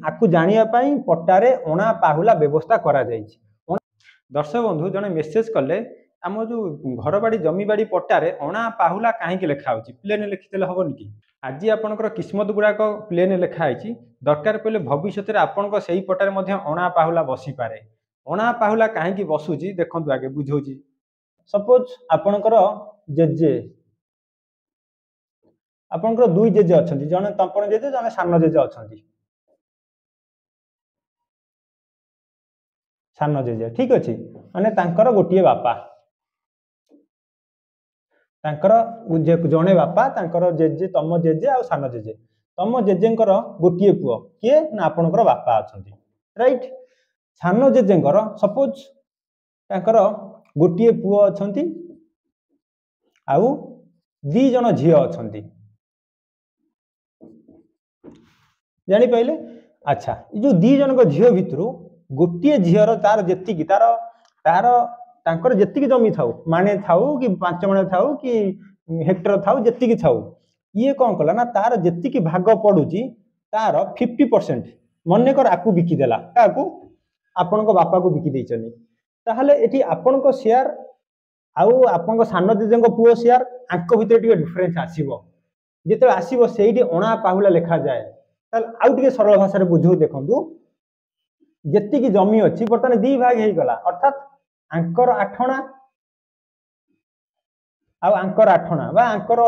आपको जानिया पाई पट्टारे अणा पाहुला व्यवस्था करा जायछि। दर्शक बंधु जने मेसेज कले आम जो घर बाड़ी जमी बाड़ी पट्टारे अणा पाहुला कहीं लिखा होची प्लेन लिखिदेले हबनी कि आज आपनकर किस्मत गुड़ाक प्लेन लिखाई दरकार पड़े भविष्य में आपन से पटारे अणा पाहुला बसी पारे। अणा पाहुला कहीं बसुची देखु आगे बुझाऊँ। सपोज आपणकर जेजे आपणकर दुई जेजे अच्छा जड़े तंपन जेजे जड़े सान जेजे अच्छा सान जेजे ठीक अच्छे माने तांकर गोटे बापा तांकर जड़े बापा तांकर जेजे तम जेजे आ सान जेजे तम जेजेंकर गोटे पुओ किए ना आपणकर बापा अच्छा राइट। सान जेजेंकर सपोज तांकर गोटे पुओ अच्छा आउ दी जन झील अच्छा जानी पाइले। अच्छा जो दी जन झील भितर गोटे झीर तार जी तार तार तांकर जेतिकी जमी थाउ माने थाउ कि 5 माणे थाउ कि हेक्टर थाउ जेतिकी थाउ ये कौन कला ना तार जेतिकी भाग पड़ुची तार 50% मनकर आपको बिकिदेला काकू आपण बापा को बिकी देइचनी ताहले एठी आपण शेयर आउ आपण सान जेजेंग पुओ शेयर आंक भितर टिके डिफरेंस आसीबो जेते आसीबो सेही अणा पाहुला लिखा जाए ताल आउ टिके सरल भाषा रे बुझू देखंतु जेतिकी जमी अछि बर्तमान दी भाग हे गला अर्थात आंकर 8 अणा आउ आंकर 8 अणा बा आंकर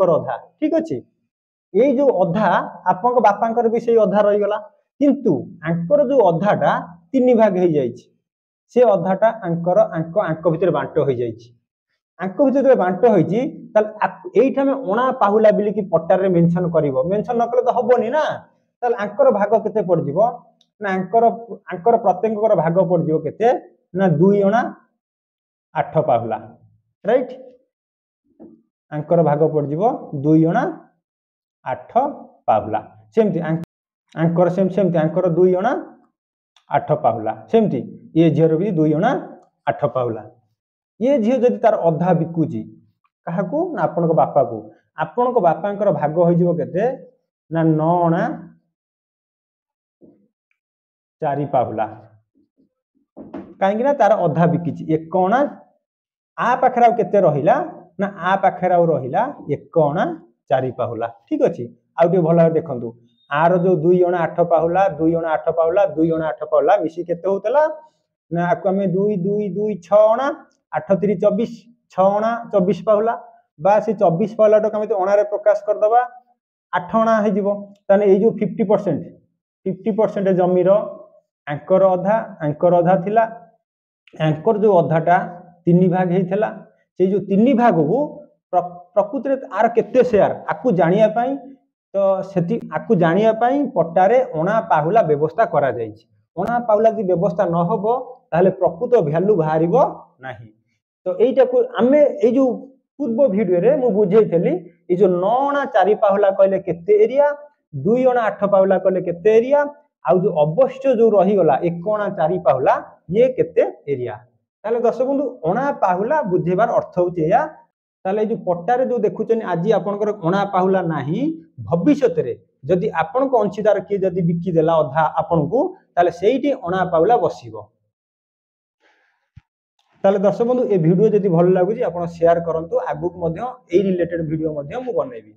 अधा ठीक अछि ए जो अधा आपन बापांकर भी सेही अधा रही गला किंतु आंकर जो अधाटा 3 भाग हे जाइछि से अधाटा आंकर आंक भितर बांट हो जाइछि आंक भितर बांट होइछि ताल एइठा में अणा पाहुला बिली की पट्टार रे मेंशन करिवो मेंशन न कले तो हबोनी ना ताल आंकर भाग केते पड़ जिवो ना आंकर प्रत्येककर भाग पड़ जिवो केते ना 2 अणा 8 पाहुला राइट आंकर भाग पड़ जिवो 2 अणा 8 पाहुला सेमती आंकर सेमती आंकर 2 अणा 8 पाहुला सेमती ये झीर भी 2 अणा 8 पाहुला ये झील जदि तार अधा बिकुची काहाकू ना आपन बापा को आपन बापांकर भाग हो जिवो केते ना 9 अणा 4 पाहुला कहीं ना तार अधा बिकिची 1 अणा आ पाखरा केते रहिला ना आ पाखरा रहिला 1 अणा 4 पाहुला ठीक अछि आउ के भला देखंतु आर जो 2 अणा 8 पाहुला 2 अणा 8 पाहुला 2 अणा 8 पाहुला मिसी केते होतला ना आकु हमें 2 2 2 6 अणा 8 3 24 6 अणा 24 पाहुला बा से 24 पाहुला तो हमें अणा रे प्रकाश कर दबा 8 अणा हे जिवो तने ए जो 50% जमीर आंकर अधा थिला आंकर जो अधाटा 3 भाग हेइथला से जो 3 भाग को प्रकृति रे आर केते शेयर आकु जानिया पाई तो सेति आकु जानिया पाई पट्टारे अणा पाहुला व्यवस्था करा जायछि अणा पाहुला जी व्यवस्था न होबो ताहले प्रकृत वैल्यू बाहरिबो नाही। तो एइटा को आमे ए जो पूर्व वीडियो रे मु बुझेइथली ए जो 9 अणा 4 पाहुला कहले केते एरिया 2 अणा 8 पाहुला कहले केते एरिया आउ जो अवश्य जो रही गला 1 अणा 4 पाहुला ये केते एरिया ताले दर्शक बंधु अणा पाहुला बुझेबार अर्थ होचे या ताले जो पट्टारे जो देखुचनी आज आपनकर अणा पाहुला नाही भविष्य रे जदि आपन को अंशीदार के जदि बिकी देला अधा आपन को ताले सेहीटी अणा पाहुला बसिबो। ताले दर्शक बंधु ए वीडियो जदि भल लागुची आपन शेयर करंतु आगुक मध्य ए रिलेटेड वीडियो मध्य मु बनैबी।